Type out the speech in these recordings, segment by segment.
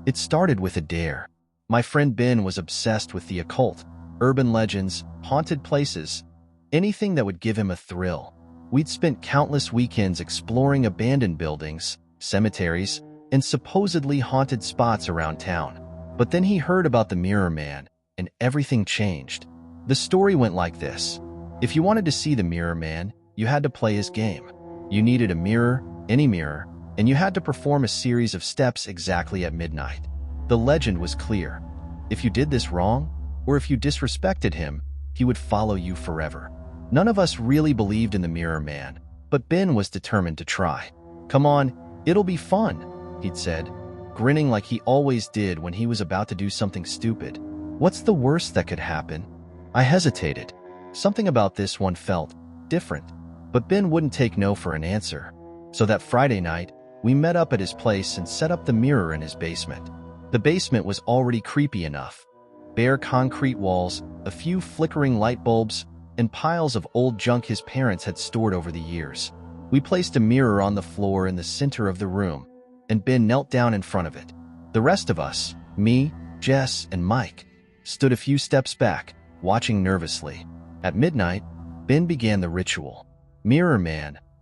It started with a dare. My friend Ben was obsessed with the occult, urban legends, haunted places, anything that would give him a thrill. We'd spent countless weekends exploring abandoned buildings, cemeteries, and supposedly haunted spots around town. But then he heard about the Mirror Man, and everything changed. The story went like this. If you wanted to see the Mirror Man, you had to play his game. You needed a mirror, any mirror, and you had to perform a series of steps exactly at midnight. The legend was clear. If you did this wrong, or if you disrespected him, he would follow you forever. None of us really believed in the Mirror Man, but Ben was determined to try. "Come on, it'll be fun," he'd said, grinning like he always did when he was about to do something stupid. What's the worst that could happen? I hesitated. Something about this one felt different, but Ben wouldn't take no for an answer. So that Friday night, we met up at his place and set up the mirror in his basement. The basement was already creepy enough. Bare concrete walls, a few flickering light bulbs, and piles of old junk his parents had stored over the years. We placed a mirror on the floor in the center of the room, and Ben knelt down in front of it. The rest of us, me, Jess, and Mike, stood a few steps back, watching nervously. At midnight, Ben began the ritual. Mirror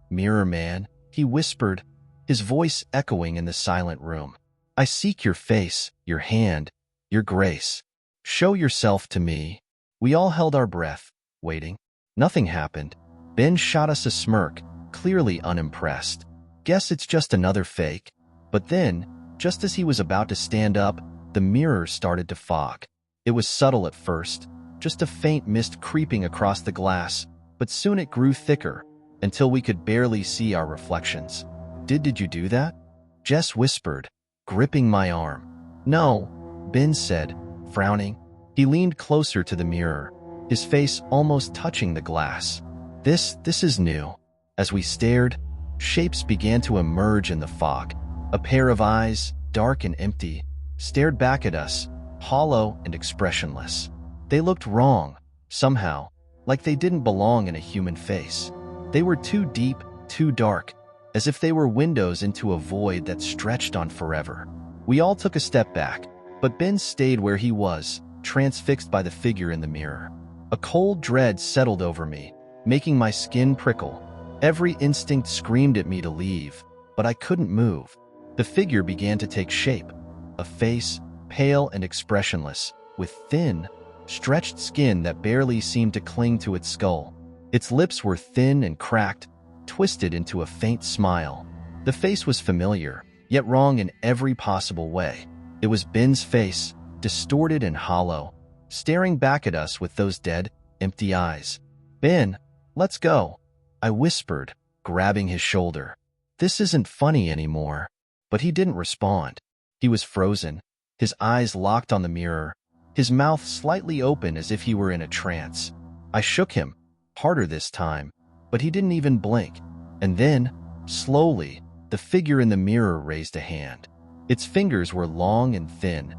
Man, he whispered, his voice echoing in the silent room. I seek your face, your hand, your grace. Show yourself to me. We all held our breath, waiting. Nothing happened. Ben shot us a smirk, clearly unimpressed. Guess it's just another fake. But then, just as he was about to stand up, the mirror started to fog. It was subtle at first, just a faint mist creeping across the glass, but soon it grew thicker, until we could barely see our reflections. Did you do that? Jess whispered, gripping my arm. No, Ben said, frowning. He leaned closer to the mirror, his face almost touching the glass. This is new. As we stared, shapes began to emerge in the fog. A pair of eyes, dark and empty, stared back at us, hollow and expressionless. They looked wrong, somehow, like they didn't belong in a human face. They were too deep, too dark, as if they were windows into a void that stretched on forever. We all took a step back, but Ben stayed where he was, transfixed by the figure in the mirror. A cold dread settled over me, making my skin prickle. Every instinct screamed at me to leave, but I couldn't move. The figure began to take shape, a face, pale and expressionless, with thin, stretched skin that barely seemed to cling to its skull. Its lips were thin and cracked, twisted into a faint smile. The face was familiar, yet wrong in every possible way. It was Ben's face, distorted and hollow, staring back at us with those dead, empty eyes. Ben, let's go, I whispered, grabbing his shoulder. This isn't funny anymore. But he didn't respond. He was frozen, his eyes locked on the mirror, his mouth slightly open as if he were in a trance. I shook him, harder this time, but he didn't even blink. And then, slowly, the figure in the mirror raised a hand. Its fingers were long and thin,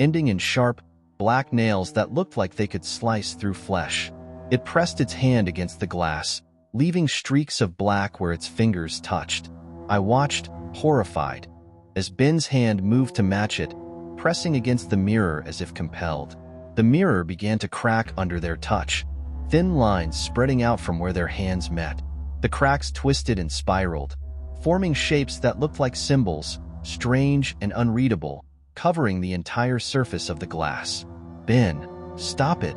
ending in sharp, black nails that looked like they could slice through flesh. It pressed its hand against the glass, leaving streaks of black where its fingers touched. I watched, horrified, as Ben's hand moved to match it, pressing against the mirror as if compelled. The mirror began to crack under their touch, thin lines spreading out from where their hands met. The cracks twisted and spiraled, forming shapes that looked like symbols, strange and unreadable, covering the entire surface of the glass. Ben, stop it,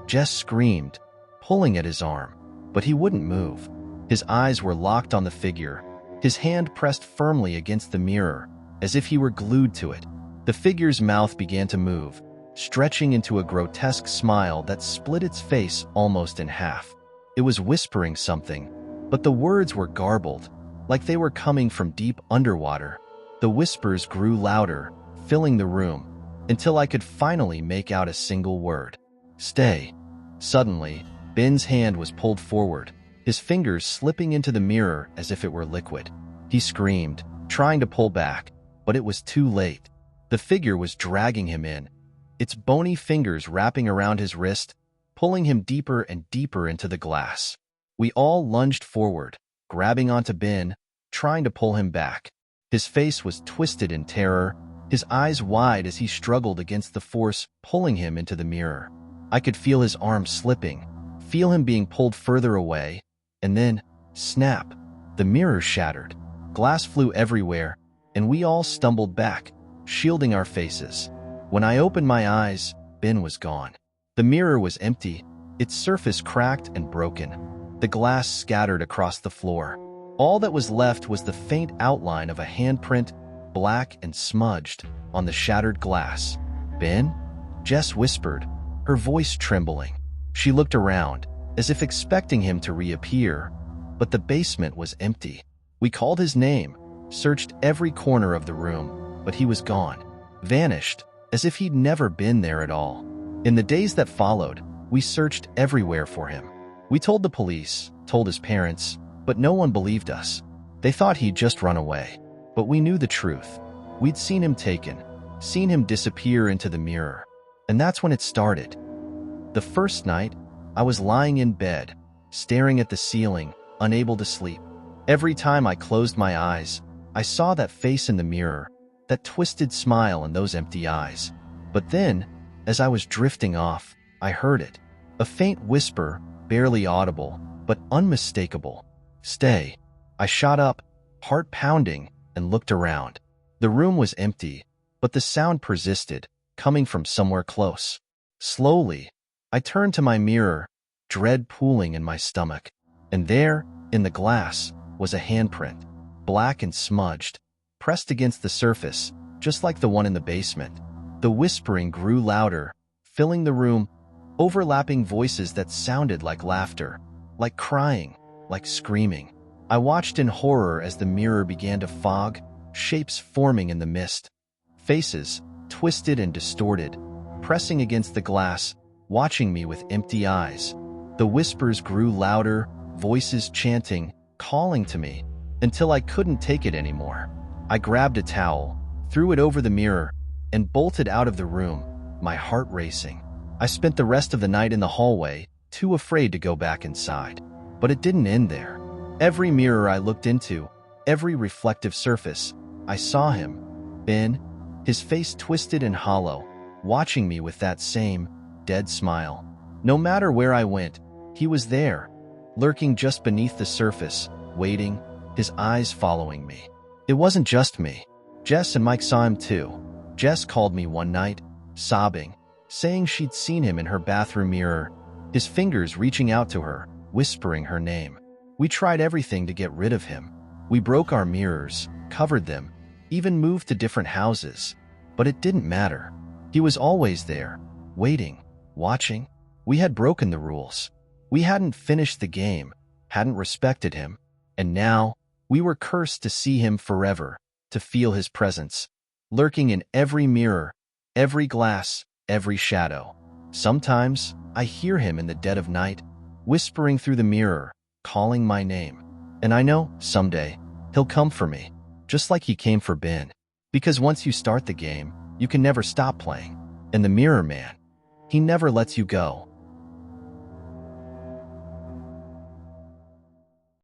Jess screamed, pulling at his arm, but he wouldn't move. His eyes were locked on the figure, his hand pressed firmly against the mirror, as if he were glued to it. The figure's mouth began to move, stretching into a grotesque smile that split its face almost in half. It was whispering something, but the words were garbled, like they were coming from deep underwater. The whispers grew louder, filling the room, until I could finally make out a single word. Stay. Suddenly, Ben's hand was pulled forward, his fingers slipping into the mirror as if it were liquid. He screamed, trying to pull back, but it was too late. The figure was dragging him in, its bony fingers wrapping around his wrist, pulling him deeper and deeper into the glass. We all lunged forward, grabbing onto Ben, trying to pull him back. His face was twisted in terror, his eyes wide as he struggled against the force pulling him into the mirror. I could feel his arm slipping, feel him being pulled further away, and then, snap, the mirror shattered. Glass flew everywhere, and we all stumbled back, shielding our faces. When I opened my eyes, Ben was gone. The mirror was empty, its surface cracked and broken. The glass scattered across the floor. All that was left was the faint outline of a handprint, black and smudged, on the shattered glass. "Ben?" Jess whispered, her voice trembling. She looked around, as if expecting him to reappear, but the basement was empty. We called his name, searched every corner of the room, but he was gone, vanished, as if he'd never been there at all. In the days that followed, we searched everywhere for him. We told the police, told his parents, but no one believed us. They thought he'd just run away. But we knew the truth. We'd seen him taken, seen him disappear into the mirror. And that's when it started. The first night, I was lying in bed, staring at the ceiling, unable to sleep. Every time I closed my eyes, I saw that face in the mirror, that twisted smile and those empty eyes. But then, as I was drifting off, I heard it. A faint whisper, barely audible, but unmistakable. "Stay." I shot up, heart pounding, and looked around. The room was empty, but the sound persisted, coming from somewhere close. Slowly, I turned to my mirror, dread pooling in my stomach. And there, in the glass, was a handprint, black and smudged, pressed against the surface, just like the one in the basement. The whispering grew louder, filling the room, overlapping voices that sounded like laughter, like crying, like screaming. I watched in horror as the mirror began to fog, shapes forming in the mist. Faces, twisted and distorted, pressing against the glass, watching me with empty eyes. The whispers grew louder, voices chanting, calling to me, until I couldn't take it anymore. I grabbed a towel, threw it over the mirror, and bolted out of the room, my heart racing. I spent the rest of the night in the hallway, too afraid to go back inside. But it didn't end there. Every mirror I looked into, every reflective surface, I saw him, Ben, his face twisted and hollow, watching me with that same, dead smile. No matter where I went, he was there, lurking just beneath the surface, waiting, his eyes following me. It wasn't just me. Jess and Mike saw him too. Jess called me one night, sobbing, saying she'd seen him in her bathroom mirror, his fingers reaching out to her, whispering her name. We tried everything to get rid of him. We broke our mirrors, covered them, even moved to different houses. But it didn't matter. He was always there, waiting, watching. We had broken the rules. We hadn't finished the game, hadn't respected him. And now, we were cursed to see him forever, to feel his presence, lurking in every mirror, every glass, every shadow. Sometimes, I hear him in the dead of night, whispering through the mirror, calling my name. And I know, someday, he'll come for me, just like he came for Ben. Because once you start the game, you can never stop playing. And the Mirror Man, he never lets you go.